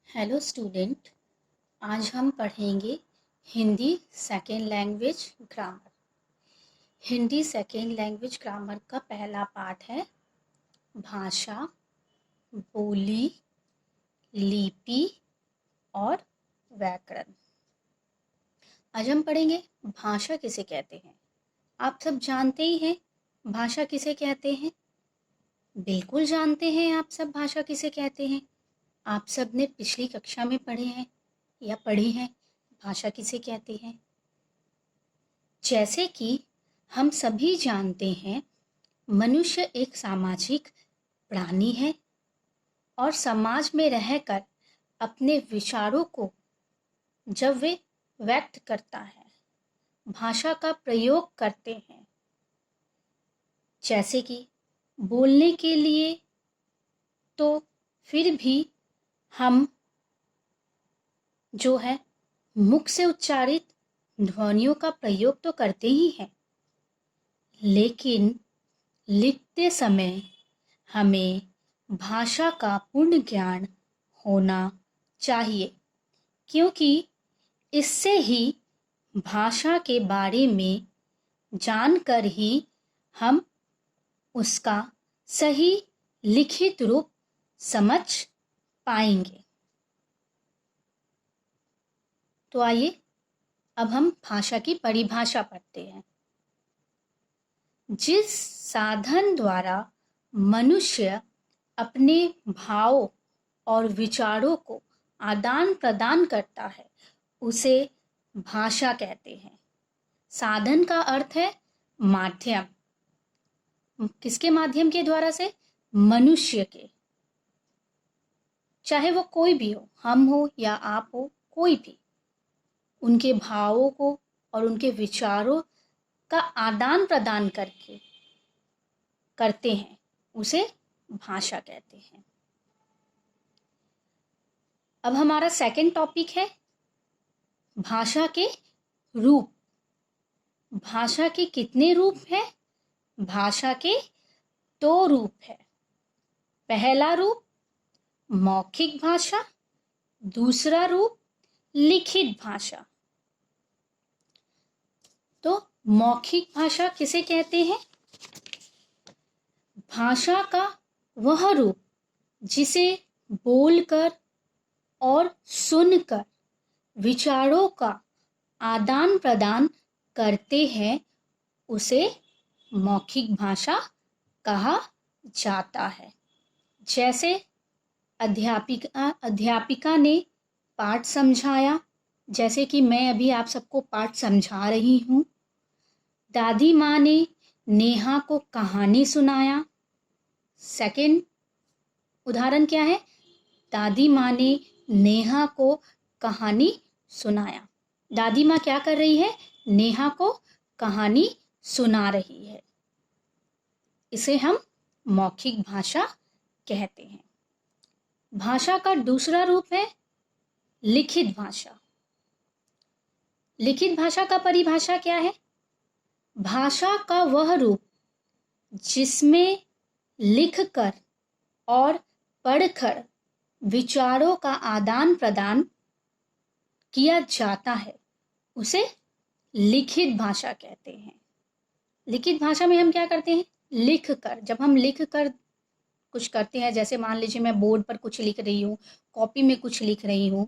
Hello student. आज हम पढ़ेंगे Hindi second language grammar. Hindi second language grammar का पहला पार्ट है भाषा, बोली, लिपि और व्याकरण। आज हम पढ़ेंगे भाषा किसे कहते हैं। आप सब जानते ही हैं भाषा किसे कहते हैं। बिल्कुल जानते हैं आप सब भाषा किसे कहते हैं। आप सब ने पिछली कक्षा में पढ़े हैं या पढ़ी हैं भाषा किसे कहते हैं। जैसे कि हम सभी जानते हैं मनुष्य एक सामाजिक प्राणी है और समाज में रहकर अपने विचारों को जब वे व्यक्त करता है भाषा का प्रयोग करते हैं। जैसे कि बोलने के लिए तो फिर भी हम जो है मुख से उच्चारित ध्वनियों का प्रयोग तो करते ही हैं, लेकिन लिखते समय हमें भाषा का पूर्ण ज्ञान होना चाहिए, क्योंकि इससे ही भाषा के बारे में जानकर ही हम उसका सही लिखित रूप समझ पाएंगे। तो आइए अब हम भाषा की परिभाषा पढ़ते हैं। जिस साधन द्वारा मनुष्य अपने भावों और विचारों को आदान प्रदान करता है उसे भाषा कहते हैं। साधन का अर्थ है माध्यम। किसके माध्यम के द्वारा से? मनुष्य के, चाहे वो कोई भी हो, हम हो या आप हो, कोई भी उनके भावों को और उनके विचारों का आदान प्रदान करते हैं उसे भाषा कहते हैं। अब हमारा सेकंड टॉपिक है भाषा के रूप। भाषा के कितने रूप हैं? भाषा के 2 रूप है। पहला रूप मौखिक भाषा, दूसरा रूप लिखित भाषा। तो मौखिक भाषा किसे कहते हैं? भाषा का वह रूप जिसे बोलकर और सुनकर विचारों का आदान प्रदान करते हैं उसे मौखिक भाषा कहा जाता है। जैसे अध्यापिका ने पाठ समझाया, जैसे कि मैं अभी आप सबको पाठ समझा रही हूँ। दादी माँ ने नेहा को कहानी सुनाया। सेकंड उदाहरण क्या है? दादी माँ ने नेहा को कहानी सुनाया। दादी माँ क्या कर रही है? नेहा को कहानी सुना रही है। इसे हम मौखिक भाषा कहते हैं। भाषा का दूसरा रूप है लिखित भाषा। लिखित भाषा का परिभाषा क्या है? भाषा का वह रूप जिसमें लिखकर और पढ़कर विचारों का आदान प्रदान किया जाता है उसे लिखित भाषा कहते हैं। लिखित भाषा में हम क्या करते हैं? लिख कर। जब हम लिख कर कुछ करते हैं, जैसे मान लीजिए मैं बोर्ड पर कुछ लिख रही हूँ, कॉपी में कुछ लिख रही हूँ,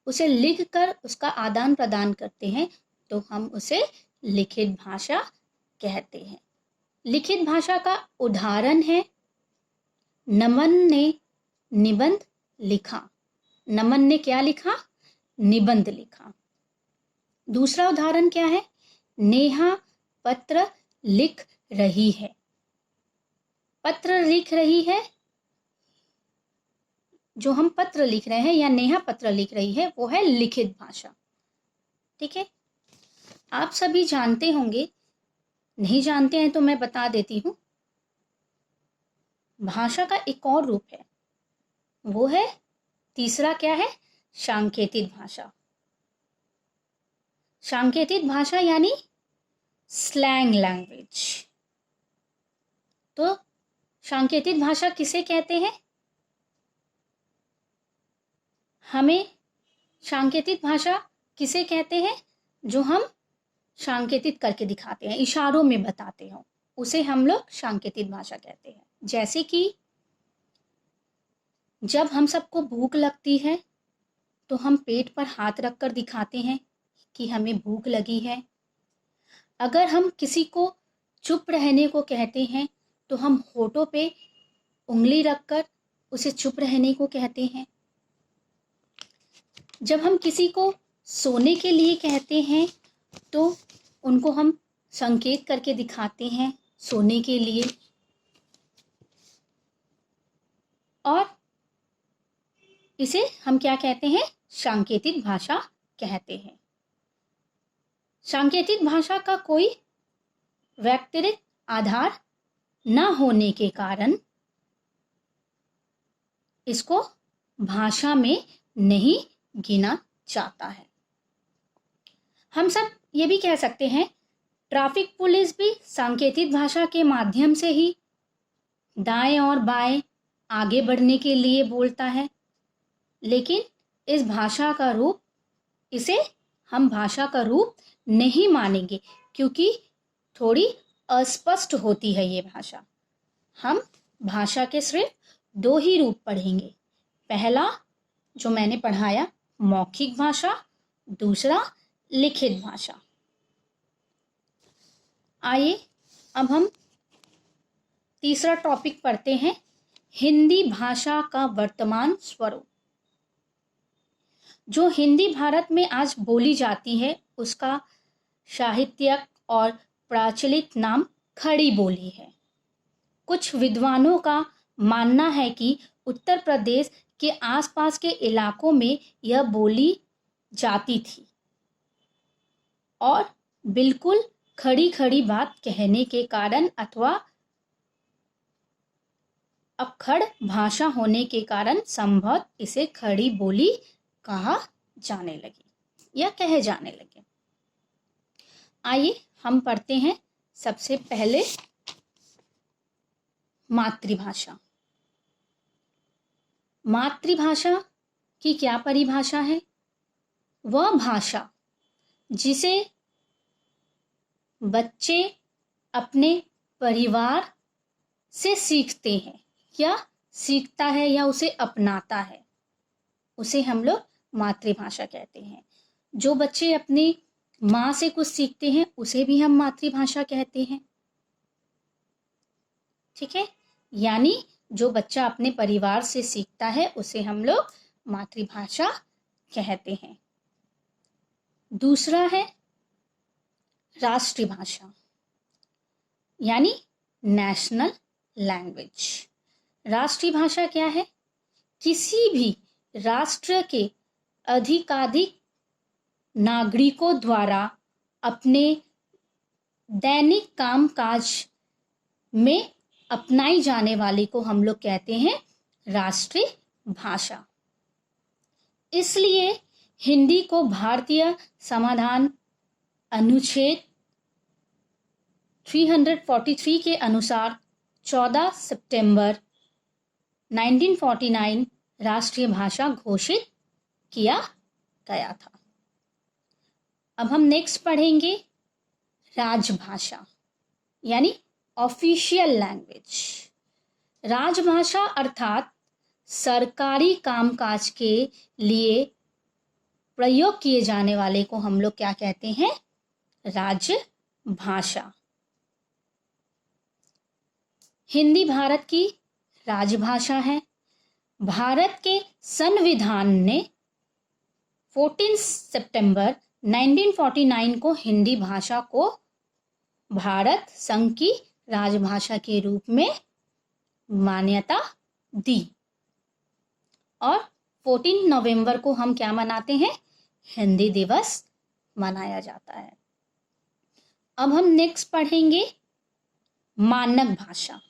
उसे लिख कर उसका आदान प्रदान करते हैं तो हम उसे लिखित भाषा कहते हैं। लिखित भाषा का उदाहरण है नमन ने निबंध लिखा। नमन ने क्या लिखा? निबंध लिखा। दूसरा उदाहरण क्या है? नेहा पत्र लिख रही है। पत्र लिख रही है, जो हम पत्र लिख रहे हैं या नेहा पत्र लिख रही है वो है लिखित भाषा। ठीक है, आप सभी जानते होंगे, नहीं जानते हैं तो मैं बता देती हूँ। भाषा का एक और रूप है, वो है तीसरा क्या है? सांकेतिक भाषा। सांकेतिक भाषा यानी स्लैंग लैंग्वेज। तो सांकेतिक भाषा किसे कहते हैं? हमें सांकेतिक भाषा किसे कहते हैं? जो हम सांकेतिक करके दिखाते हैं, इशारों में बताते हो, उसे हम लोग सांकेतिक भाषा कहते हैं। जैसे कि जब हम सबको भूख लगती है तो हम पेट पर हाथ रखकर दिखाते हैं कि हमें भूख लगी है। अगर हम किसी को चुप रहने को कहते हैं तो हम होठों पे उंगली रखकर उसे चुप रहने को कहते हैं। जब हम किसी को सोने के लिए कहते हैं तो उनको हम संकेत करके दिखाते हैं सोने के लिए। और इसे हम क्या कहते हैं? सांकेतिक भाषा कहते हैं। सांकेतिक भाषा का कोई व्यक्तिगत आधार न होने के कारण इसको भाषा में नहीं गिना जाता है। हम सब ये भी कह सकते हैं ट्रैफिक पुलिस भी सांकेतिक भाषा के माध्यम से ही दाएं और बाएं आगे बढ़ने के लिए बोलता है, लेकिन इस भाषा का रूप, इसे हम भाषा का रूप नहीं मानेंगे क्योंकि थोड़ी अस्पष्ट होती है ये भाषा। हम भाषा के सिर्फ दो ही रूप पढ़ेंगे। पहला जो मैंने पढ़ाया मौखिक भाषा, दूसरा लिखित भाषा। आइए अब हम तीसरा टॉपिक पढ़ते हैं, हिंदी भाषा का वर्तमान स्वरूप। जो हिंदी भारत में आज बोली जाती है उसका साहित्यिक और प्रचलित नाम खड़ी बोली है। कुछ विद्वानों का मानना है कि उत्तर प्रदेश के आसपास के इलाकों में यह बोली जाती थी और बिल्कुल खड़ी खड़ी बात कहने के कारण अथवा अक्खड़ भाषा होने के कारण संभव इसे खड़ी बोली कहा जाने लगी या कहे जाने लगे। आइए हम पढ़ते हैं सबसे पहले मातृभाषा। मातृभाषा की क्या परिभाषा है? वह भाषा जिसे बच्चे अपने परिवार से सीखते हैं या सीखता है या उसे अपनाता है, उसे हम लोग मातृभाषा कहते हैं। जो बच्चे अपनी माँ से कुछ सीखते हैं उसे भी हम मातृभाषा कहते हैं। ठीक है, यानी जो बच्चा अपने परिवार से सीखता है उसे हम लोग मातृभाषा कहते हैं। दूसरा है राष्ट्रीय भाषा यानी नेशनल लैंग्वेज। राष्ट्रीय भाषा क्या है? किसी भी राष्ट्र के अधिकाधिक नागरिकों द्वारा अपने दैनिक कामकाज में अपनाई जाने वाली को हम लोग कहते हैं राष्ट्रीय भाषा। इसलिए हिंदी को भारतीय संविधान अनुच्छेद 343 के अनुसार 14 सितंबर 1949 राष्ट्रीय भाषा घोषित किया गया था। अब हम नेक्स्ट पढ़ेंगे राजभाषा यानी ऑफिशियल लैंग्वेज। राजभाषा अर्थात सरकारी कामकाज के लिए प्रयोग किए जाने वाले को हम लोग क्या कहते हैं? राजभाषा। हिंदी भारत की राजभाषा है। भारत के संविधान ने 14 सितंबर 1949 को हिंदी भाषा को भारत संघ की राजभाषा के रूप में मान्यता दी और 14 नवंबर को हम क्या मनाते हैं? हिंदी दिवस मनाया जाता है। अब हम नेक्स्ट पढ़ेंगे मानक भाषा।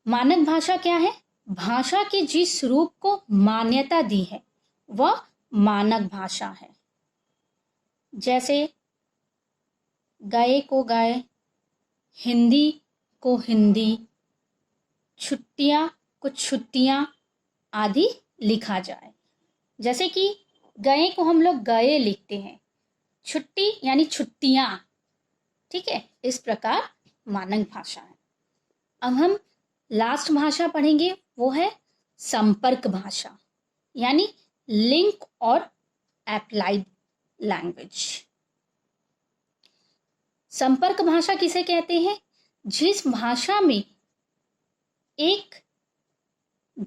मानक भाषा क्या है? भाषा के जिस रूप को मान्यता दी है वह मानक भाषा है। जैसे गए को गए, हिंदी को हिंदी, छुट्टियां को छुट्टियां आदि लिखा जाए। जैसे कि गए को हम लोग गए लिखते हैं, छुट्टी यानी छुट्टियां, ठीक है। इस प्रकार मानक भाषा है। अब हम लास्ट भाषा पढ़ेंगे, वो है संपर्क भाषा यानी लिंक और एप्लाइड लैंग्वेज। संपर्क भाषा किसे कहते हैं? जिस भाषा में एक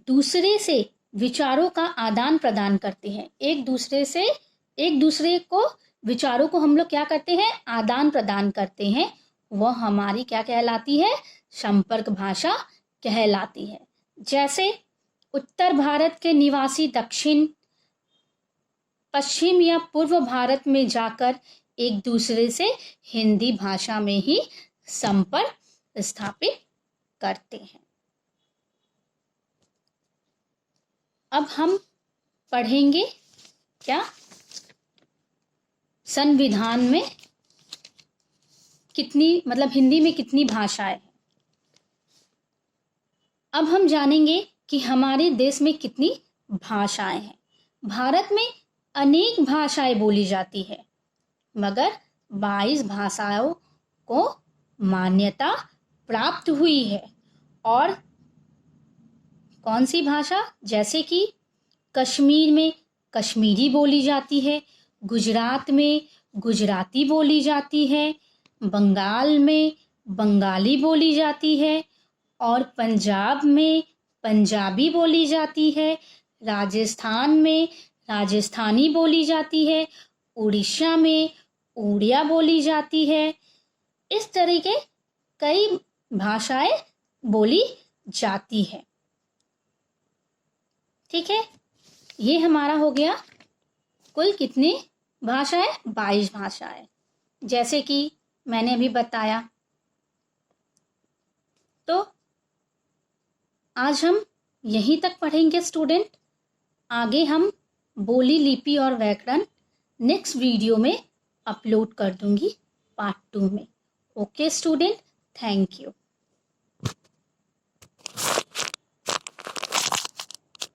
दूसरे से विचारों का आदान प्रदान करते हैं, एक दूसरे को विचारों को हम लोग क्या करते हैं? आदान प्रदान करते हैं। वह हमारी क्या कहलाती है? संपर्क भाषा कहलाती है। जैसे उत्तर भारत के निवासी दक्षिण, पश्चिम या पूर्व भारत में जाकर एक दूसरे से हिंदी भाषा में ही संपर्क स्थापित करते हैं। अब हम पढ़ेंगे क्या? संविधान में कितनी, मतलब हिंदी में कितनी भाषाएं हैं। अब हम जानेंगे कि हमारे देश में कितनी भाषाएं हैं। भारत में अनेक भाषाएं बोली जाती है, मगर 22 भाषाओं को मान्यता प्राप्त हुई है। और कौन सी भाषा? जैसे कि कश्मीर में कश्मीरी बोली जाती है, गुजरात में गुजराती बोली जाती है, बंगाल में बंगाली बोली जाती है, और पंजाब में पंजाबी बोली जाती है, राजस्थान में राजस्थानी बोली जाती है, उड़ीसा में उड़िया बोली जाती है। इस तरीके कई भाषाएं बोली जाती है। ठीक है, ये हमारा हो गया कुल कितनी भाषाएं? 22 भाषाएं, जैसे कि मैंने अभी बताया। तो आज हम यहीं तक पढ़ेंगे स्टूडेंट। आगे हम बोली, लिपि और व्याकरण नेक्स्ट वीडियो में अपलोड कर दूंगी पार्ट 2 में। Okay student, thank you.